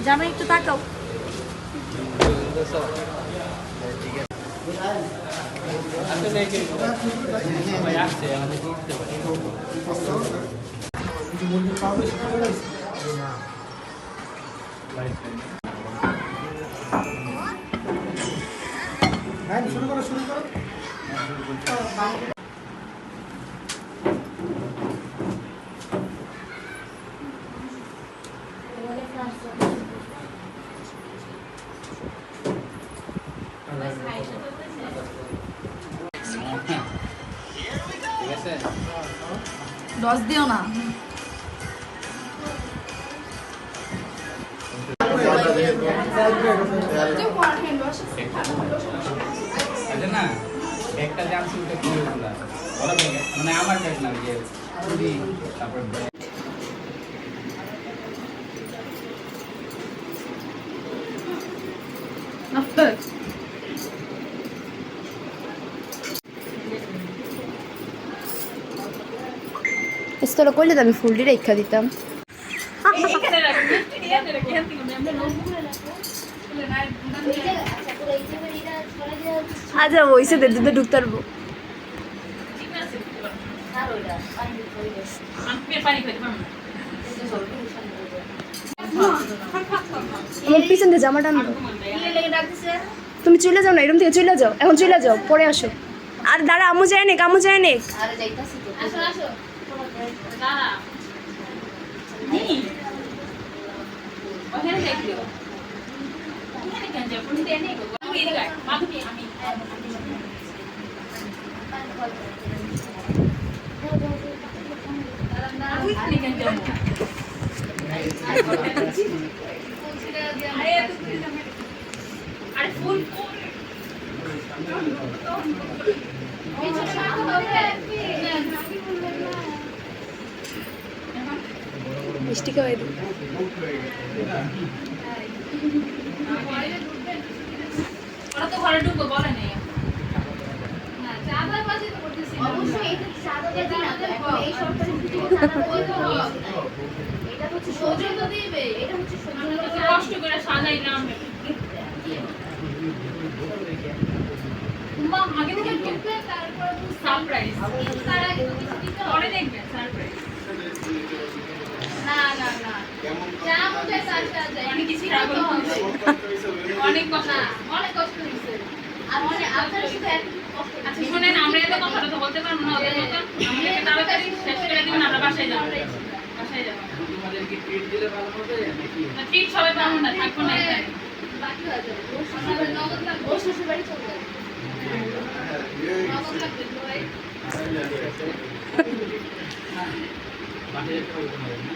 জামাই একটু তাকাও। শুরু করো শুরু করো। দশ দিও না। না একটা জানছি ওটা কি হলো মানে আমার ব্যাগ না যে পুরি তারপর এস্তলো কইলে তো আমি ফুলটি রেখা দিতাম। আচ্ছা ওইসে দুধে ঢুকতে পারবো। আমার পিছন থেকে জামা টানবো। তুমি চলে যাও না, এরকম থেকে চলে যাও, এখন চলে যাও, পরে আসো। আর দাঁড়া, আমু যায় নে, আমু যায় নে। মিষ্টি খাওয়াই দিই। ওরা তো ঘরে ঢুকবো বলে নেই। কষ্ট করে সাজাইলাম আগে থেকে ঢুকবে, তারপর সারপ্রাইজ, তার আগে পরে দেখবেন সারপ্রাইজ। না না না যা মধ্যে সারপ্রাইজ অনেক কিছু রাগল হচ্ছে, অনেক কষ্ট, অনেক কষ্ট হয়েছে। আর মানে আপনারা শুধু এক কষ্ট। আচ্ছা শুনেন, আমরা এত কথাটা তো বলতে পারবো না, ওদের মতন আমাদেরকে তাড়াতাড়ি শেষ করে দিন, আমরা বাসায় যাবো। বাসায় যাবো। তোমাদেরকে ট্রিট দিলে ভালো হবে নাকি? না ট্রিট সবাই পাবো না, থাকবো না এখানে। বাকি হয়ে যাবে। ওর নগদ লাগবে, ওর শ্বশুর বাড়ি চলে যাবে। নগদ লাগবে ভাই। বাসায় একটা হবে না।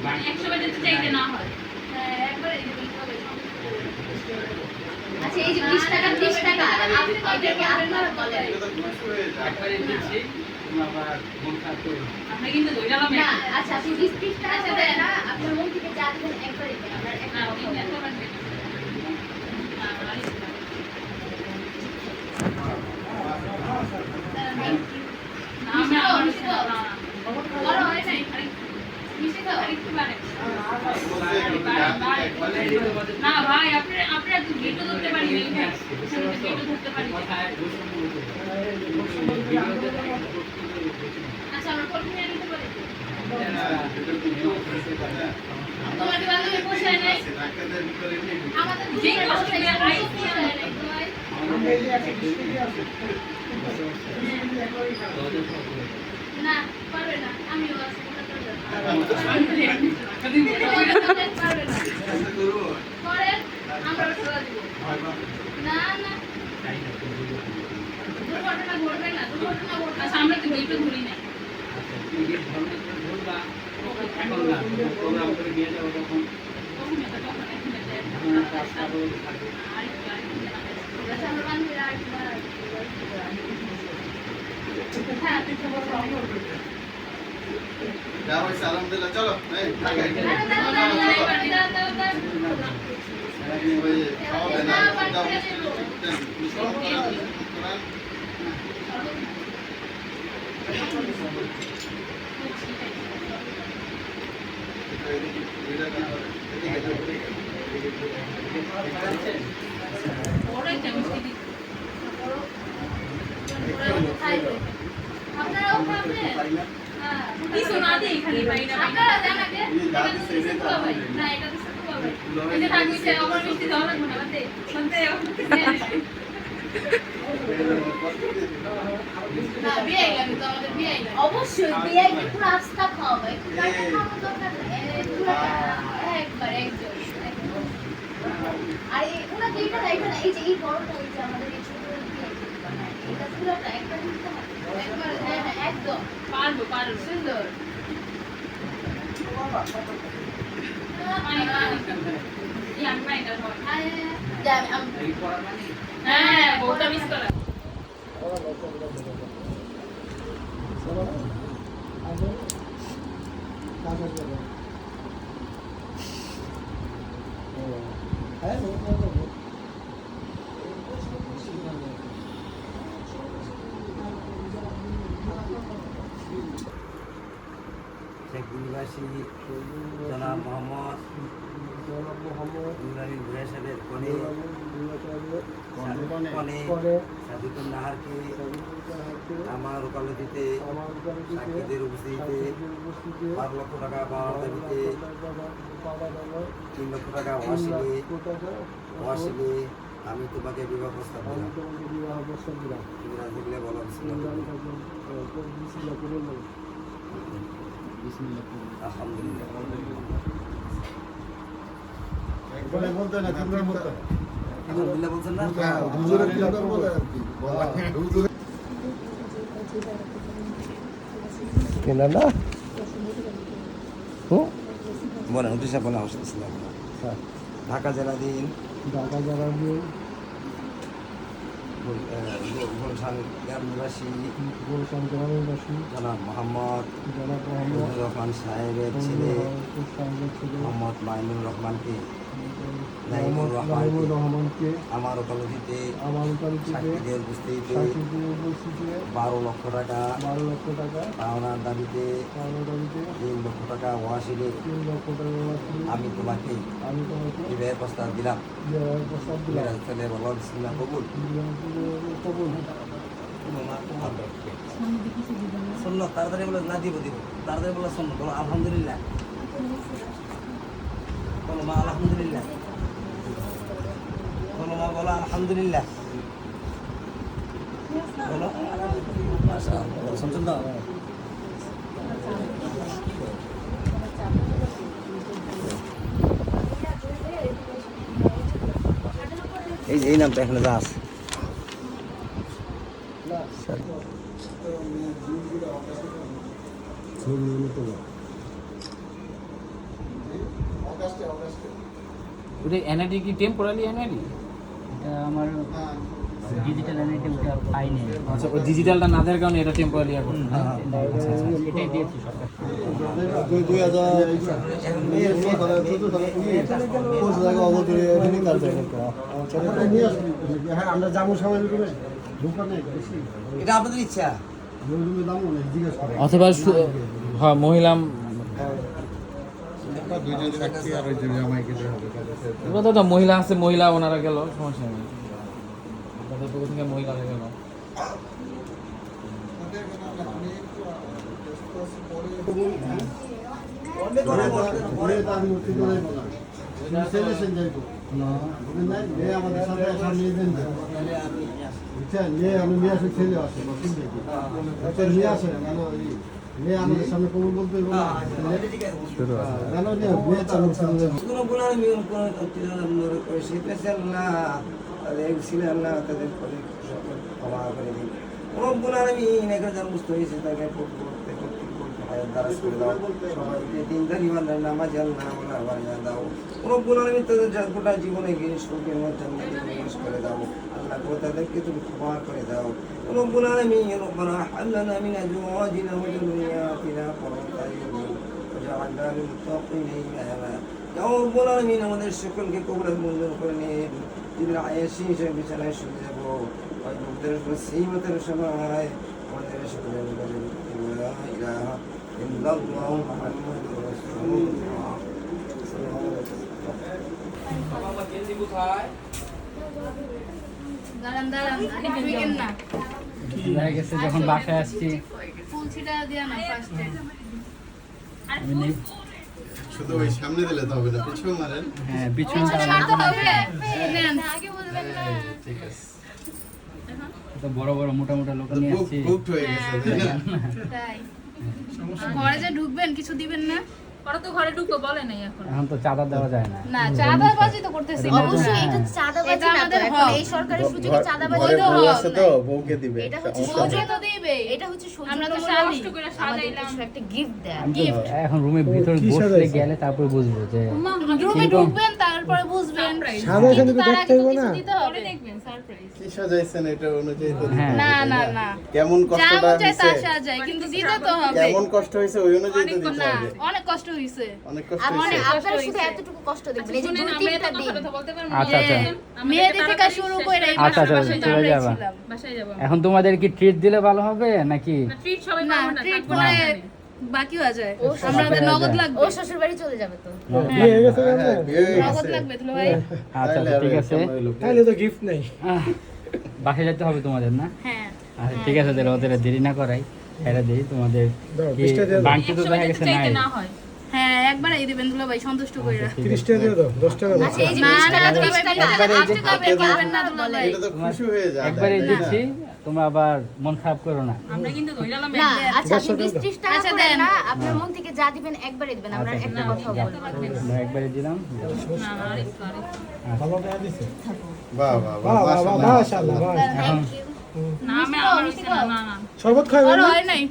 মানে 100 বার যদি চাইতে না হয়। হ্যাঁ একবারে দিতে হবে। আচ্ছা এই যে 20 টাকা 30 টাকা আপনি এটা কি আপনার বলেন? একবারে দিচ্ছি, তুমি আবার মন খারাপ করো না। আমরা কিন্তু ধইরালাম না আচ্ছা আপনি 20 টাকা দেন না, আপনার মন থেকে যা দিবেন একবারে দেন। আমরা না তিন এত লাগবে না। না আমরা বড় হয় নাই, আরে মিশে দাও আরেকটু বাড়ে। না ভাই আপনি একটু গেটও ধরতে পারি না, গেটও ধরতে পারি না। আচ্ছা আমরা কল নিয়ে নিতে পারি। তোমার বান্ধবী পোষায় নাই, আমাদের যে কষ্ট করে আইসি নাই ভাই। না পারবে না, আমিও আছি করেন, আমরা ঠকা দিব। না না দুর্ঘটনা ঘটবে না, দুর্ঘটনা ঘটবে। আচ্ছা আমরা তো গেটও ধরি নাই। এখন না প্রোগ্রাম করে নিয়ে যাবো তখন তখন এটা তখন এখন এটা কাজ থাকবে। আরেকটু হ্যাঁ তুই খবর যা হয়েছে আলহামদুলিল্লাহ চলো এই ঢাকায় খাওয়াবে না দাও আপনারাও খাবেন কিছু না দিয়ে খালি বাইনা আপনারা দেন আগে না এটা তো সত্য ভাই এটা থাকছে আমার মিষ্টি দাও লাগবে না বাতে শুনতে না বিয়ে লাগবে তো আমাদের বিয়ে অবশ্যই বিয়ে একটু রাস্তা খাওয়াবো একটু রাস্তা খাওয়ানো দরকার একবার একজন আর ওরা যেটা না এটা এই যে এই বড়টা এই যে আমাদের এই ছোট এটা পুরোটা একটা দিতে হবে একবার হ্যাঁ একদম পারবো সুন্দর আমি পাইটা হ্যাঁ বউটা মিস করা শেখগুলিবাসী জনাব মোহাম্মদ ইমরান ভুয়া সাহেবের কনে সাদিকুল নাহারকে আমার ওকালতিতে সাক্ষীদের উপস্থিতিতে 12 লক্ষ টাকা পাওয়ার দাবিতে 3 লক্ষ টাকা ওয়াসিলে আমি তোমাকে বিবাহ প্রস্তাব দিলাম তুমি রাজি হলে বলো আলহামদুলিল্লাহ একবারে বলতে না তিনবার বলতে আলহামদুলিল্লাহ বলছেন না হুজুরে তিনবার বলে আর কি হুজুরে কেনা না বলেন হুজুর সাহেব বলেন আসসালাম ঢাকা জেলাধীন গুলশান গ্রাম নিবাসী জনাব মোহাম্মদ রহমান সাহেবের ছেলে মোহাম্মদ মাইনুর রহমানকে আমার ওকালতিতে সাক্ষীদের উপস্থিতিতে 12 লক্ষ টাকা পাওনার দাবিতে 3 লক্ষ টাকা ওয়াসিলে আমি তোমাকে বিবাহের প্রস্তাব দিলাম ছেলে বলো বিসমিল্লাহ কবুল শুনলো তাড়াতাড়ি বলে না দিব তাড়াতাড়ি বলে শুনলো বলো আলহামদুলিল্লাহ বলো মা আলহামদুলিল্লাহ বলো মা বলো আলহামদুলিল্লাহ বলো শুনছেন তো এই নামটা এখানে যা আছে ওটা এনআইডি কি টেম্পোরারি এনআইডি? এটা আমার ডিজিটাল এনআইডি ওটা পাইনি। আচ্ছা ওই ডিজিটালটা না দেওয়ার কারণে এটা টেম্পোরারি এখন এটাই দিয়েছি সরকার। হ্যাঁ আমরা যাবো সবাই এটা আপনাদের ইচ্ছা জিজ্ঞেস করে অথবা হ্যাঁ মহিলা দুইজন সাক্ষী আর ওই জামাই গেলে হবে এবার তো মহিলা আছে মহিলা ওনারা গেল সমস্যা নেই আপনাদের পক্ষ থেকে মহিলারা গেল আমাদের সাথে নিয়ে দেন বুঝছেন নিয়ে আমি নিয়ে আসি ছেলে আসে নিয়ে আসে কেন মেয়ে আমাদের সামনে কবুল বলতে কেন মেয়ে চালু আল্লাহ তাদের ক্ষমা করে দিন রব্বুল আলামিন এখানে যার মুস্ত হয়েছে তাকে দারাজ করে দাও সবাইকে দিনদার ইমানদার নামাজ আল্লাহ ওলা বানিয়ে দাও রব্বুল আলামিন তাদের গোটা জীবনে গিয়ে সুখের মধ্যে নিবেশ করে দাও আল্লাহ গো তাদেরকে তুমি ক্ষমা করে দাও রব্বুল আলামিন রব্বানা হাল্লানা মিন আজওয়াজিনা ওয়া যুররিয়াতিনা কুররাতা আয়ুন ওয়াজআলনা লিল মুত্তাকিনা ইমামা ইয়া রব্বুল আলামিন আমাদের সকলকে কবুল মঞ্জুর করে নিন দিন আয়েশি হিসেবে বিছানায় শুয়ে যাব ওই মুক্তের মুসিবতের সময় আমাদের সকলের বলেন লা ইলাহা ইল্লাল্লাহু মুহাম্মাদুর রাসূলুল্লাহ বাবা কেজি কোথায় দাঁড়ান ঢুকেন না হয়ে গেছে যখন বাসায় আসছি ফুল ছিটা দিয়া না ফার্স্টে আমি নেই- শুধু ওই সামনে দিলে তো হবে না, পিছু মারেন। হ্যাঁ পিছনে ছাড়তে হবে নেন আগে বলবেন না ঠিক আছে। তো বড় বড় মোটা মোটা লোক নিয়ে বুক আসছি বুক হয়ে গেছে, তাই না? তাই ঘরে যে ঢুকবেন কিছু দিবেন না ওরা তো ঘরে ঢুকবো বলে নাই এখন এখন তো চাঁদা দেওয়া যায় না না চাঁদাবাজি তো করতেছি না। অবশ্যই এটা চাঁদাবাজি এটা না তো, আমাদের এখন হক। এই সরকারি সুযোগে চাঁদাবাজি ঘরে তো বউ হক আছে নাই। তো, বউকে দিবে। এটা হচ্ছে সমস্যা নেই। বউকে তো দিবে এটা হচ্ছে আমরা তো সৌজন্য কষ্ট করে সাজাইলাম কিছু একটা গিফট দেয় আমি তো এখন রুমের ভিতরে বসলে গেলে তারপর বুঝবো যে রুমে কিন্তু- ঢুকবেন তারপরে বুঝবেন সাজাইছেন কিন্তু তো তার দেখতে আগে তো হইবো কিছু না? দিতে হবে দেখবেন সারপ্রাইজ কি সাজাইছেন এটা অনুযায়ী তো দিতে হ্যাঁ। হবে, না তাই না না কেমন যা কষ্টটা মন চায় তা হয়েছে, সাজায় কিন্তু দিতে তো হবে কেমন কষ্ট হয়েছে ওই অনুযায়ী তো দিতে না হবে। অনেক কষ্ট হইছে অনেক কষ্ট আর মানে হয়েছে। আপনারা শুধু এতটুকু কষ্ট দেখবেন এই যে দুই তিনটা দিন আচ্ছা আচ্ছা মেয়েদের থেকে শুরু করে এই আচ্ছা, আচ্ছা, বাসায় চলে আমরাই যাবা। ছিলাম। বাসায় যাব এখন তোমাদের কি ট্রিট দিলে ভালো হবে নাকি ট্রিট সবাই পাবো না ট্রিট পরে বাকি হয়ে যায় বাকি আমাদের হয়ে নগদ যায়। লাগবে ও শ্বশুর বাড়ি চলে যাবে তো হ্যাঁ, বিয়ে হয়ে নগদ গেছে। লাগবে তুলো ভাই আচ্ছা তাইলে আচ্ছা, ঠিক আর আছে কেমন হইলো? তাহলে তো গিফট নেই। বাসায় যেতে হবে তোমাদের না হ্যাঁ আচ্ছা ঠিক আছে তাহলে ওদের আর দেরি না করাই এটা দিই তোমাদের দাও, কি 20 টা দিয়ে দাও। বাংটি তো দেখা গেছে নাই না হয় হ্যাঁ একবার এই দিবেন দুলা ভাই সন্তুষ্ট কইরা ঠিক 30 আছে। টাকা দিয়ে দাও, 10 টাকা দাও। আচ্ছা এই যে না 20 না টাকা দুলা 20 ভাই টাকা একবারে এই যে 8 টাকা বের করবেন না দুলা ভাই এটা তো খুশি হয়ে যায়। একবারে তাই না? দিচ্ছি তোমরা আবার মন খারাপ করো না আমরা কিন্তু ধইরালাম না আচ্ছা আপনি 20-30 টাকা আচ্ছা, করে দেন। না আপনার মন থেকে যা দিবেন একবারে দিবেন আমরা আচ্ছা, একটা ঠিক কথা আছে, বলবো আমরা একবারে দিলাম না না আরেকটু ভালো টাকা দিছে। বাহ, বাহ, বাহ, বাহ, বাহ, বাহ, মাশাআল্লাহ। মাশাআল্লাহ, বাহ। এখন না আমি আমার হইছে না না না শরবত খাইবেন আর না? হয় নাই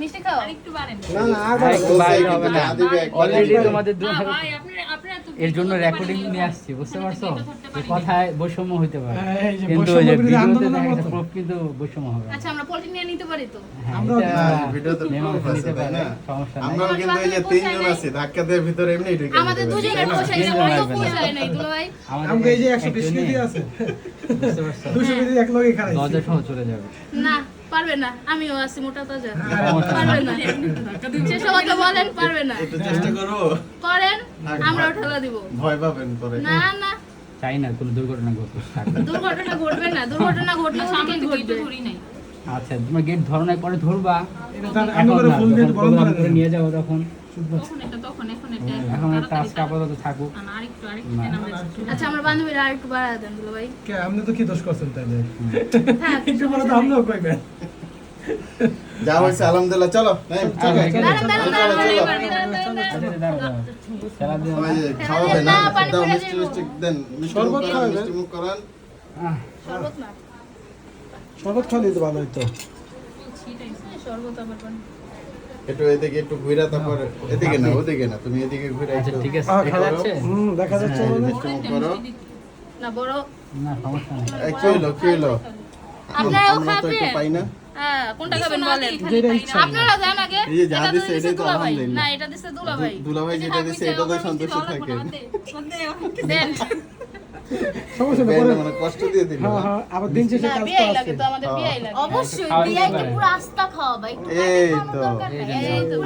মিষ্টি খাও আরেকটু বাড়েন না, না, আর আর একটু বলছে বাইরে কিন্তু হবে না না দিবে একবারে। অলরেডি তোমাদের না দুজন ভাই আপনি এত এর জন্য রেকর্ডিং নিয়ে আসছি বুঝতে পারছো যে কথায় বৈষম্য হইতে পারে হ্যাঁ, এই যে কিন্তু বৈষম্য ওই যে বিরোধী ভিডিওতে আন্দোলনের দেখা গেছে মতো। proof কিন্তু বৈষম্য হবে না। আচ্ছা আমরা পলিথিন নিয়ে নিতে পারি তো হ্যাঁ, আমরাও এটা হ্যাঁ, ভিডিওতে মেমো proof আছে, নিতে তাই পারে, না? সমস্যা নাই। আমরাও কিন্তু এই যে তিনজন আছি, ধাক্কা দিয়ে ভিতরে এমনি ঢুকে আমাদের যেতে পারি, দুজনের তাই না? পোষাইছে তিনজন আমার তো লাগবে না। পোষায় নাই দুলা ভাই আমাদের আমাকে এই যে 120 একজনই, কেজি আছে, বুঝতে পারছো 200 কেজি এক লগে খাইছি। দরজা সহ চলে যাবে না পারবে না আমিও আছি মোটা তাজা সমস্যা পারবে নাই। না চেষ্টা করতে বলেন পারবে না একটু চেষ্টা করো, করেন আমরাও ঠেলা দিব ভয় পাবেন পরে। না না চাই না কোনো দুর্ঘটনা ঘটুক থাক। দুর্ঘটনা ঘটবে না দুর্ঘটনা ঘটলে সামনে ঘটবে আচ্ছা তোমার গেট ধরনের পরে ধরবা এটা তার এখন আমি করে না, ফুল যখন গেট বন্ধ program করে করে দেন। নিয়ে যাবো তখন এখন এখন একটা আজকে আপাতত থাকুক আচ্ছা আমার বান্ধবীরা আর একটু বাড়া দেন দুলা ভাই কে, আপনি তো কি দোষ করছেন তাইলে? হ্যাঁ একটু পরে তো আপনিও কইবেন। যা হয়েছে আলহামদুলিল্লাহ, চলো নাইম, চলো, আচ্ছা, চলো, দাঁড়ান, চলো, দাঁড়ান, চলো, দাঁড়ান, চলো। দাঁড়ান, দাঁড়ান, দাঁড়ান। আচ্ছা, দাঁড়াও, দাঁড়াও। খেলা দিও না। ওই যে খাওয়াবে না, না, পানি দাও পড়ে মিষ্টি দিব। মিষ্টি দেন, মিষ্টি শরবত মুখ করান, খাওয়াবেন? মিষ্টি মুখ করান। আহ, শরবত না শরবত খাইলে তো ভালো হইতো। শরবত আবার পানি একটু এদিকে একটু ঘুরা, তারপর এদিকে না ওদিকে না, তুমি এদিকে ঘুরে আচ্ছা একটু ঠিক আছে আহ, দেখা যাচ্ছে দেখা যাচ্ছে হ্যাঁ, মানে? মিষ্টি মুখ করো। না বড় না সমস্যা নেই এই, কি হইলো, কি হইলো? আপনারাও আমরা তো একটু খাবেন? পাই না। হ্যাঁ কোনটা খাবেন বলেন যেটা ইচ্ছা। আপনারা যান আগে এই যে যা এটা দিছে, দিছে এটাই তো দুলা ভাই। আলহামদুলিল্লাহ। না এটা দিছে দুলা ভাই দুলাভাই যেটা দিছে এটা তো সন্তুষ্ট থাকেন। দেন সমস্যা নেই, দেন, পরে- মানে কষ্ট দিয়ে দিল। হ্যাঁ, হ্যাঁ, আবার দিন শেষে না কাজ তো বিয়াই আছে। লাগে তো আমাদের বিয়াই লাগে অবশ্যই খাওয়াতে বিয়াইকে পারে। পুরো আস্থা খাওয়াবা একটু এই খাওয়ানোর তো। দরকার নাই। এই তো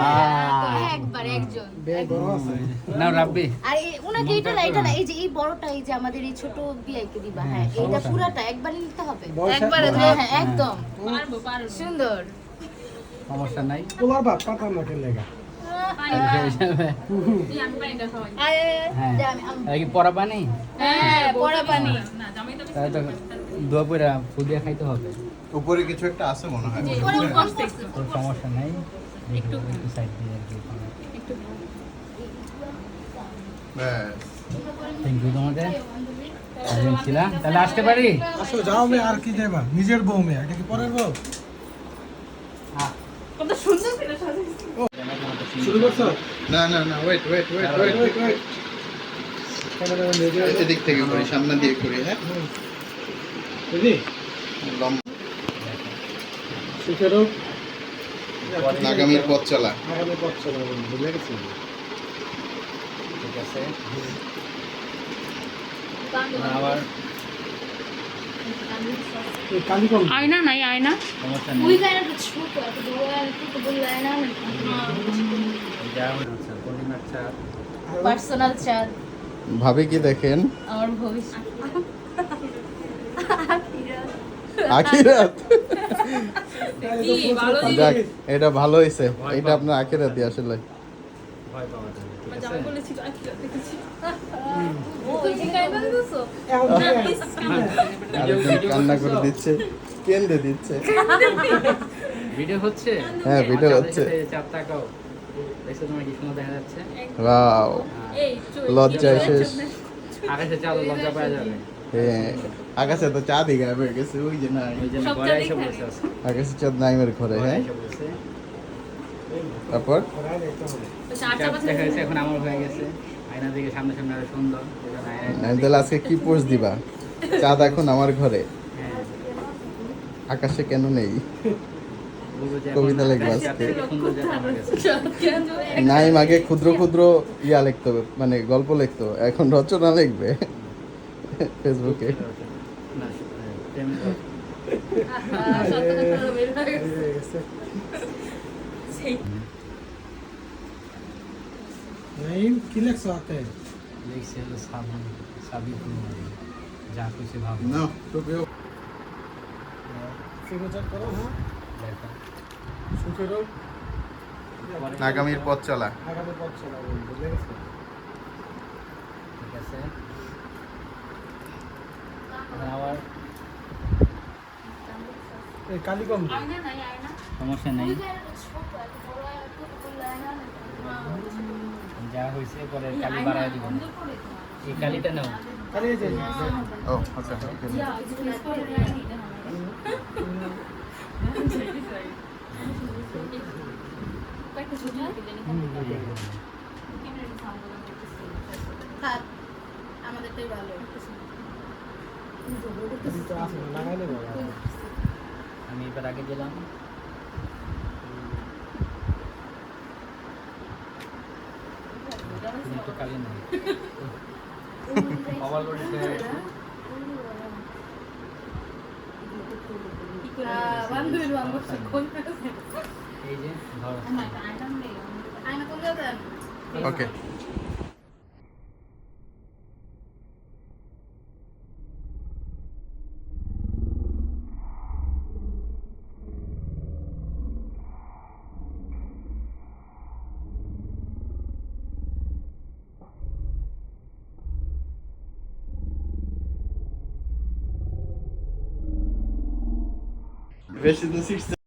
একবার একজন বিয়ে বড় আছে। না রাব্বি আর ওনাকে এটা না এই যে এই বড়টা এই যে আমাদের এই ছোট বিয়াইকে দিবা হ্যাঁ এইটা পুরাটা একবারই নিতে হবে বয়স একবারে হ্যাঁ হ্যাঁ একদম পারবো পারবো সুন্দর সমস্যা নাই পোলার বাপ পাতাম না কেন লেগা। পানি আমি পানিটা খাওয়াই হ্যাঁ যে আমি আর কি পড়া পানি হ্যাঁ পড়া পানি তাহলে তো দোয়া পয়রা ফুদিয়া খাইতে হবে উপরে কিছু একটা আছে মনে হয়। পরে কম করছে তো সমস্যা নাই একটু সাইড দিয়ে আর কি ব্যাস। থ্যাংক ইউ তোমাদের একদিন ছিলাম তাহলে আসতে পারি আসলে যাও মেয়ে আর কি দেবা, নিজের বউ মেয়ে, এটা কি পরের বউ? কত সুন্দর করে সাজিয়েছে শুরু করছো? না না না wait wait wait wait wait wait camera ready এদিক থেকে করি সামনে দিয়ে করি হ্যাঁ রেডি লম্বা সুখেরও নাগামীর পথ চলা আগামী পথ চলা বুঝলে গেছি ঠিক আছে আবার এই কালিকম আয়না নাই আয়না সমস্যা ওই নেই জায়গাটা ছোট এত বড় আর একটু বললে না যা হচ্ছে পূর্ণিমার চাঁদ পার্সোনাল চার ভাবে কি দেখেন আমার ভবিষ্যৎ আখিরাত কি ভালো যাক এটা ভালো হয়েছে এটা আপনার আখিরাতই আসলে ভয় পাওয়া যায় ঠিক আছে জামাই বলেছি দেখেছি ও এই কাইবা দিছো এখন আরেকজন কান্না করে দিচ্ছে কেন্দে দিচ্ছে ভিডিও হচ্ছে হ্যাঁ, ভিডিও চাঁদের হচ্ছে। সাথে চাঁদ তাকাও দেখছো তোমার কি সুন্দর দেখা যাচ্ছে ওয়াও এই লজ্জায় শেষ আকাশে চাঁদ লজ্জা পাওয়া যাবে হ্যাঁ আকাশে তো চাঁদই গায়েব হয়ে গেছে ওই যে নাই ওই জন্য সব ঘরে চাঁদই এসে খালি। বসে আছে আকাশে চাঁদ নাইমের ঘরে ঘরে হ্যাঁ এসে বসে তারপর চারটা চাঁদ পাঁচটা দেখা যাচ্ছে এখন আমার হয়ে গেছে আয়না দিকে সামনে সামনে আরো সুন্দর এই জন্য আয়নায় আমি তাহলে আজকে কি পোস্ট দিবা চাঁদ এখন আমার ঘরে হ্যাঁ আকাশে কেন নেই বলবো যে এখন কবিতা লিখবো আকাশের আজকে। চাঁদ থেকে সুন্দর যাতে আমার কাছে নাইম আগে ক্ষুদ্র ক্ষুদ্র ইয়া লিখতো মানে গল্প লিখতো এখন রচনা লিখবে ফেসবুকে না প্রেম সত্য কথা বের হয়ে গেছে সেই নাইম কি লেখছো হাতে লিখছে হলো সাবি কুমারী যা খুশি ভাবো না টুপিও সিগনেচার করো হ্যাঁ দেখো সুখেরও আগামীর পথ চলা আগামী পথ চলা বুঝলে গেছি ঠিক আছে এখন আবার এই কালিকম আয়না নাই আয়না সমস্যা নেই ওই জায়গাটা ছোট এত বড় আর একটু বললে না যা হয়েছে পরে কালি বাড়ায় দিব না এই কালিটা নাও কালি এই যে ও আচ্ছা আমাদেরটাই ভালো কালি তো আছে না লাগাইলে বাবা আমি এবার আগে দিলাম তুমি একটু কালি নাও আবার করেছে বান্ধবী বান্ধব এই যে ধরো আয়না কোন যাবেন ওকে বেশি তো